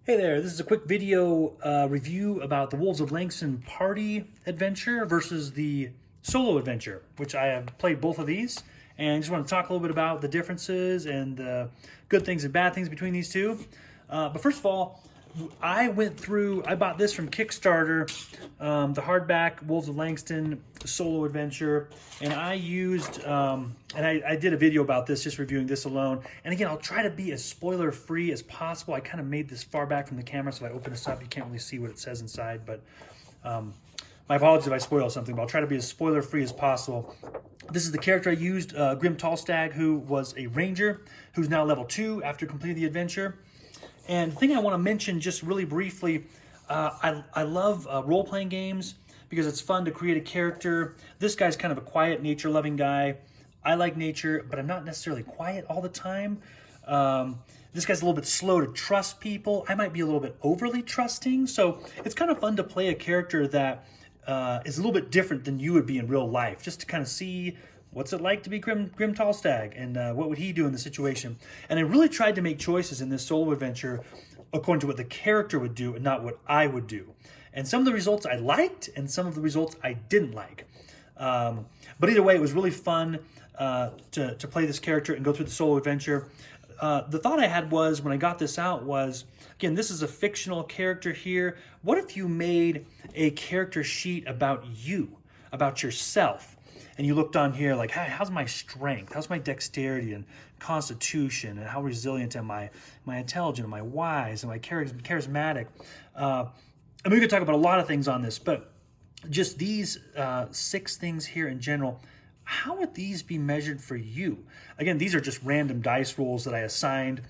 Hey there, this is a quick video review about the Wolves of Langston party adventure versus the solo adventure, which I have played both of these, and I just want to talk a little bit about the differences and the good things and bad things between these two. But first of all, I bought this from Kickstarter, the hardback Wolves of Langston solo adventure, and I used, I did a video about this, just reviewing this alone. And again, I'll try to be as spoiler free as possible. I kind of made this far back from the camera, so if I open this up, you can't really see what it says inside, but my apologies if I spoil something, but I'll try to be as spoiler free as possible. This is the character I used, Grim Tallstag, who was a ranger, who's now level 2 after completing the adventure. And the thing I want to mention just really briefly, I love role-playing games because it's fun to create a character. This guy's kind of a quiet, nature-loving guy. I like nature, but I'm not necessarily quiet all the time. This guy's a little bit slow to trust people. I might be a little bit overly trusting. So it's kind of fun to play a character that is a little bit different than you would be in real life, just to kind of see what's it like to be Grim Tallstag, and what would he do in the situation. And I really tried to make choices in this solo adventure according to what the character would do and not what I would do. And some of the results I liked, and some of the results I didn't like. But either way, it was really fun to play this character and go through the solo adventure. The thought I had was, when I got this out, was, again, this is a fictional character here. What if you made a character sheet about you, about yourself? And you looked on here like, hey, how's my strength? How's my dexterity and constitution? And how resilient am I? Am I intelligent? Am I wise? Am I charismatic? I mean, we could talk about a lot of things on this, but just these 6 things here in general, how would these be measured for you? Again, these are just random dice rolls that I assigned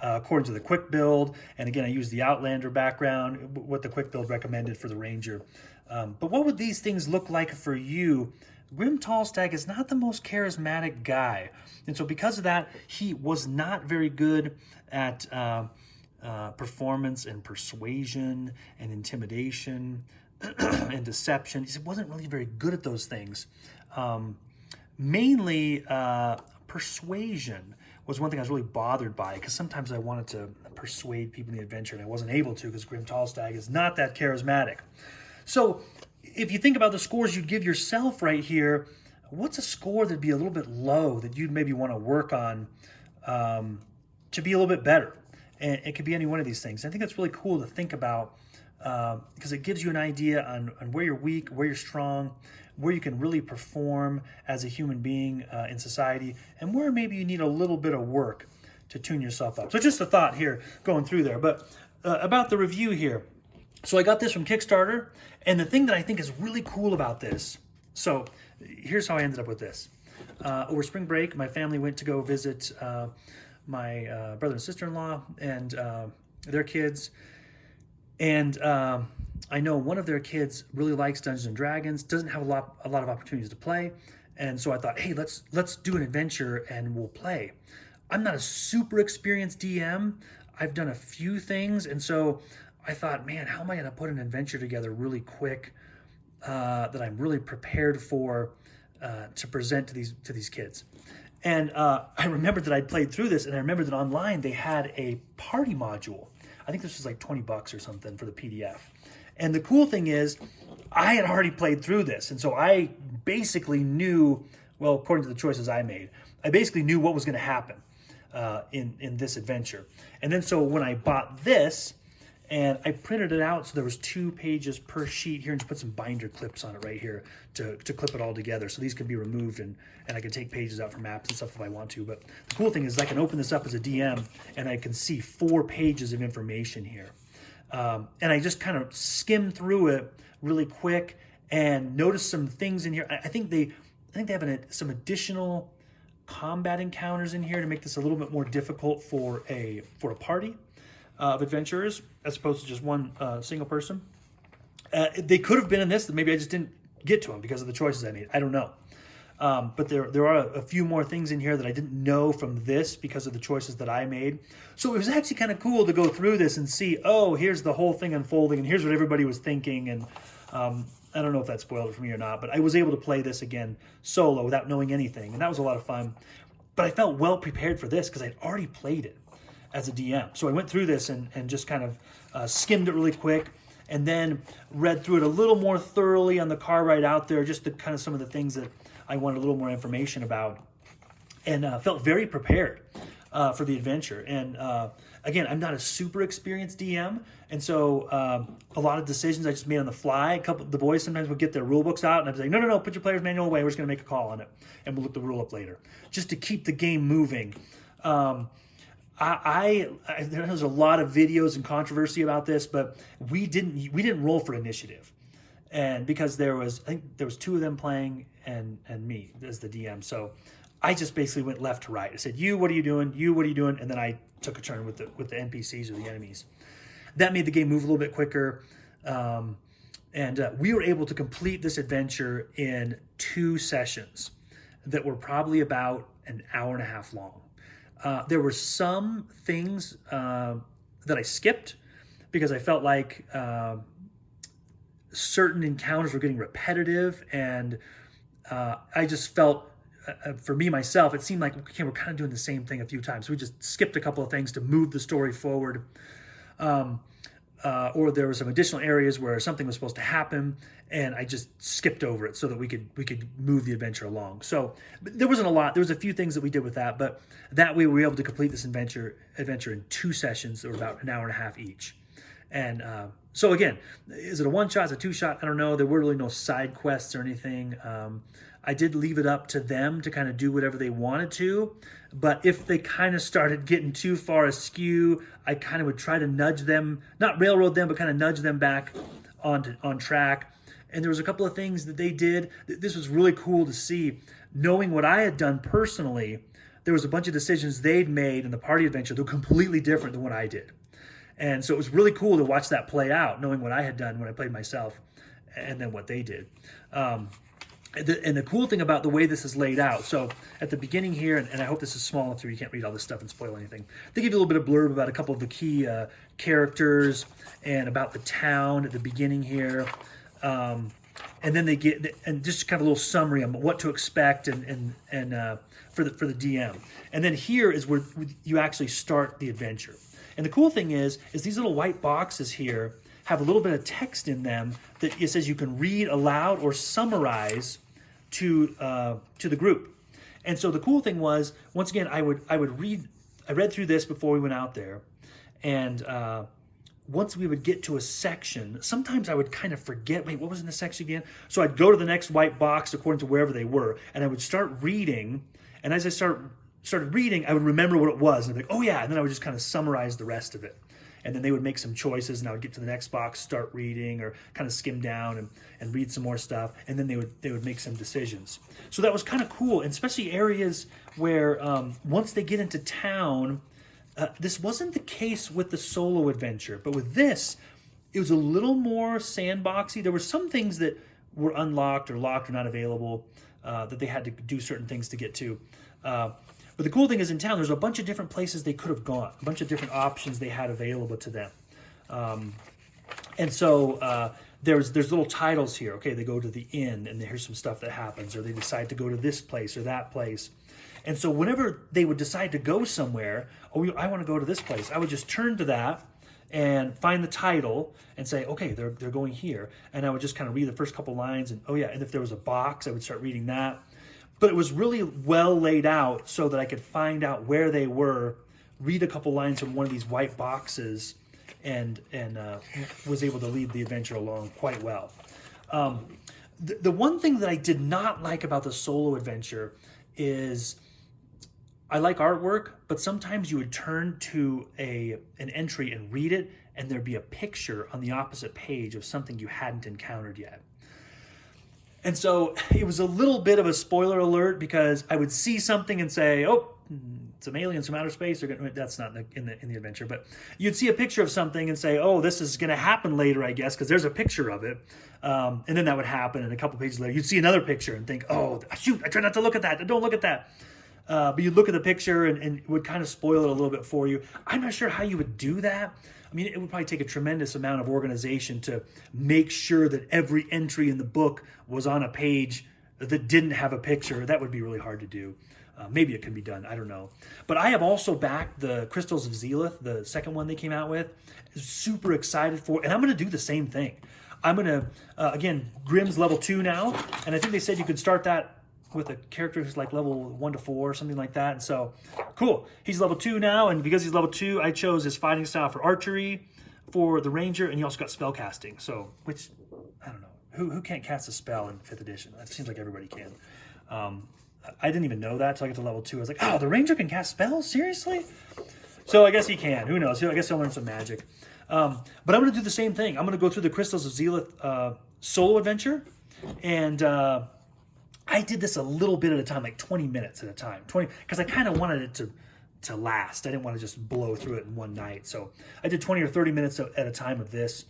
according to the quick build. And again, I used the Outlander background, what the quick build recommended for the Ranger. But what would these things look like for you? Grim Tallstag is not the most charismatic guy. And so because of that, he was not very good at performance and persuasion and intimidation and deception. He wasn't really very good at those things. Mainly persuasion was one thing I was really bothered by, because sometimes I wanted to persuade people in the adventure and I wasn't able to because Grim Tallstag is not that charismatic. So if you think about the scores you'd give yourself right here, what's a score that'd be a little bit low that you'd maybe want to work on to be a little bit better? And it could be any one of these things. I think that's really cool to think about because it gives you an idea on where you're weak, where you're strong, where you can really perform as a human being in society, and where maybe you need a little bit of work to tune yourself up. So just a thought here going through there. But about the review here. So I got this from Kickstarter, and the thing that I think is really cool about this, so here's how I ended up with this. Over spring break, my family went to go visit my brother and sister-in-law and their kids. And I know one of their kids really likes Dungeons and Dragons, doesn't have a lot of opportunities to play. And so I thought, hey, let's do an adventure and we'll play. I'm not a super experienced DM. I've done a few things, and so I thought, man, how am I going to put an adventure together really quick that I'm really prepared for to present to these kids? And I remembered that I'd played through this, and I remembered that online they had a party module. I think this was like $20 or something for the PDF. And the cool thing is, I had already played through this, and so I basically knew, well, according to the choices I made, I basically knew what was going to happen in this adventure. And then so when I bought this, and I printed it out, so there was 2 pages per sheet here, and just put some binder clips on it right here to clip it all together. So these can be removed, and I can take pages out for maps and stuff if I want to. But the cool thing is I can open this up as a DM, and I can see 4 pages of information here. And I just kind of skimmed through it really quick and noticed some things in here. I think they have some additional combat encounters in here to make this a little bit more difficult for a party of adventurers as opposed to just one single person. They could have been in this, that maybe I just didn't get to them because of the choices I made. I don't know. But there are a few more things in here that I didn't know from this because of the choices that I made. So it was actually kind of cool to go through this and see, oh, here's the whole thing unfolding, and here's what everybody was thinking. And I don't know if that spoiled it for me or not, but I was able to play this again solo without knowing anything, and that was a lot of fun. But I felt well prepared for this because I'd already played it. as a DM. So I went through this and just kind of skimmed it really quick, and then read through it a little more thoroughly on the car ride out there, just the kind of some of the things that I wanted a little more information about, and felt very prepared for the adventure. And again, I'm not a super experienced DM, and so a lot of decisions I just made on the fly. The boys sometimes would get their rule books out, and I'd be like, no, put your player's manual away. We're just going to make a call on it, and we'll look the rule up later, just to keep the game moving. There's a lot of videos and controversy about this, but we didn't roll for initiative, and because I think there was two of them playing and me as the DM, so I just basically went left to right. I said, "You, what are you doing? You, what are you doing?" And then I took a turn with the NPCs or the enemies. That made the game move a little bit quicker, and we were able to complete this adventure in 2 sessions that were probably about an hour and a half long. There were some things that I skipped because I felt like certain encounters were getting repetitive, and I just felt, for me, myself, it seemed like, okay, we're kind of doing the same thing a few times. So we just skipped a couple of things to move the story forward. Or there were some additional areas where something was supposed to happen, and I just skipped over it so that we could move the adventure along. So there wasn't a lot. There was a few things that we did with that, but that way we were able to complete this adventure in 2 sessions that were about an hour and a half each. And so again, is it a 1-shot? Is it a 2-shot? I don't know. There were really no side quests or anything. I did leave it up to them to kind of do whatever they wanted to, but if they kind of started getting too far askew, I kind of would try to nudge them, not railroad them, but kind of nudge them back on track. And there was a couple of things that they did. This was really cool to see. Knowing what I had done personally, there was a bunch of decisions they'd made in the party adventure that were completely different than what I did. And so it was really cool to watch that play out, knowing what I had done when I played myself and then what they did. And the cool thing about the way this is laid out, so at the beginning here, and I hope this is small enough so you can't read all this stuff and spoil anything, they give you a little bit of blurb about a couple of the key characters and about the town at the beginning here. And then they get, and just kind of a little summary on what to expect and for the DM. And then here is where you actually start the adventure. And the cool thing is these little white boxes here have a little bit of text in them that it says you can read aloud or summarize to the group. And so the cool thing was, once again, I read through this before we went out there, and once we would get to a section, sometimes I would kind of forget, wait, what was in the section again? So I'd go to the next white box according to wherever they were, and I would start reading, and as I started reading, I would remember what it was, and I'd be like, oh yeah, and then I would just kind of summarize the rest of it. And then they would make some choices, and I would get to the next box, start reading, or kind of skim down and read some more stuff, and then they would make some decisions. So that was kind of cool, and especially areas where once they get into town, this wasn't the case with the solo adventure, but with this, it was a little more sandboxy. There were some things that were unlocked or locked or not available that they had to do certain things to get to. But the cool thing is, in town, there's a bunch of different places they could have gone, a bunch of different options they had available to them. And so there's little titles here. Okay, they go to the inn, and here's some stuff that happens, or they decide to go to this place or that place. And so whenever they would decide to go somewhere, oh, I want to go to this place, I would just turn to that and find the title and say, okay, they're going here. And I would just kind of read the first couple lines, and oh yeah, and if there was a box, I would start reading that. But it was really well laid out so that I could find out where they were, read a couple lines from one of these white boxes, and was able to lead the adventure along quite well. The one thing that I did not like about the solo adventure is I like artwork, but sometimes you would turn to an entry and read it, and there'd be a picture on the opposite page of something you hadn't encountered yet. And so it was a little bit of a spoiler alert, because I would see something and say, oh, some aliens from outer space are going to, that's not in the adventure, but you'd see a picture of something and say, oh, this is going to happen later, I guess, because there's a picture of it. And then that would happen, and a couple pages later, you'd see another picture and think, oh, shoot, I try not to look at that. Don't look at that. But you'd look at the picture and it would kind of spoil it a little bit for you. I'm not sure how you would do that. I mean, it would probably take a tremendous amount of organization to make sure that every entry in the book was on a page that didn't have a picture. That would be really hard to do. Maybe it can be done. I don't know. But I have also backed the Crystals of Zealeth, the second one they came out with. Super excited for, and I'm going to do the same thing. I'm going to, again, Grimm's level 2 now, and I think they said you could start that with a character who's like level 1 to 4 or something like that. And so, cool. He's level 2 now, and because he's level 2, I chose his fighting style for archery, for the ranger, and he also got spell casting. So, which, I don't know. Who can't cast a spell in 5th edition? That seems like everybody can. I didn't even know that until I got to level 2. I was like, oh, the ranger can cast spells? Seriously? So I guess he can. Who knows? I guess he'll learn some magic. But I'm going to do the same thing. I'm going to go through the Crystals of Zealeth solo adventure, and I did this a little bit at a time, like 20 minutes at a time. 20, because I kind of wanted it to last. I didn't want to just blow through it in one night. So I did 20 or 30 minutes at a time of this.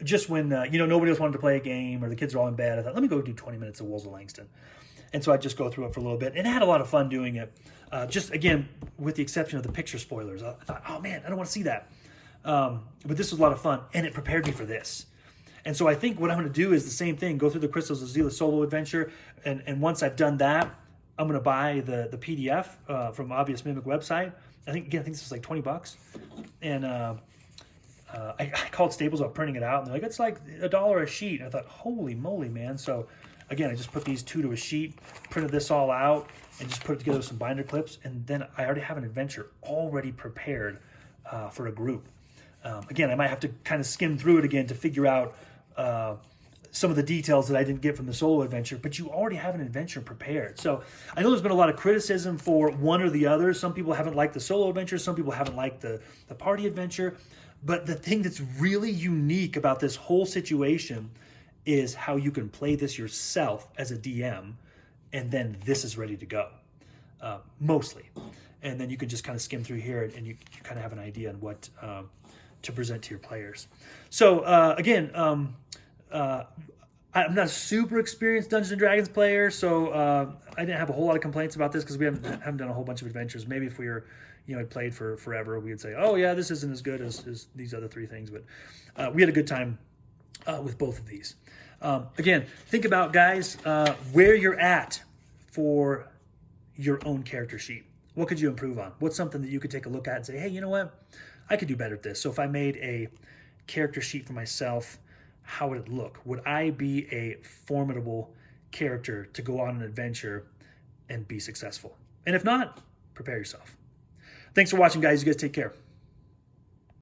Just when, nobody else wanted to play a game or the kids are all in bed, I thought, let me go do 20 minutes of Wolves of Langston. And so I just go through it for a little bit and had a lot of fun doing it. Just, again, with the exception of the picture spoilers. I thought, oh, man, I don't want to see that. But this was a lot of fun, and it prepared me for this. And so I think what I'm going to do is the same thing, go through the Crystals of Zealeth solo adventure, and once I've done that, I'm going to buy the PDF from Obvious Mimic website. I think this was like $20. And I called Staples about printing it out, and they're like, it's like $1 a sheet. And I thought, holy moly, man. So again, I just put these 2 to a sheet, printed this all out, and just put it together with some binder clips. And then I already have an adventure already prepared for a group. Again, I might have to kind of skim through it again to figure out some of the details that I didn't get from the solo adventure, but you already have an adventure prepared. So I know there's been a lot of criticism for one or the other. Some people haven't liked the solo adventure. Some people haven't liked the party adventure. But the thing that's really unique about this whole situation is how you can play this yourself as a DM, and then this is ready to go, mostly. And then you can just kind of skim through here, and you kind of have an idea on what to present to your players. So again, I'm not a super experienced Dungeons & Dragons player, so I didn't have a whole lot of complaints about this because we haven't done a whole bunch of adventures. Maybe if we were, had played for forever, we would say, oh yeah, this isn't as good as these other 3 things. But we had a good time with both of these. Again, think about, guys, where you're at for your own character sheet. What could you improve on? What's something that you could take a look at and say, hey, you know what? I could do better at this. So if I made a character sheet for myself, how would it look? Would I be a formidable character to go on an adventure and be successful? And if not, prepare yourself. Thanks for watching, guys. You guys take care.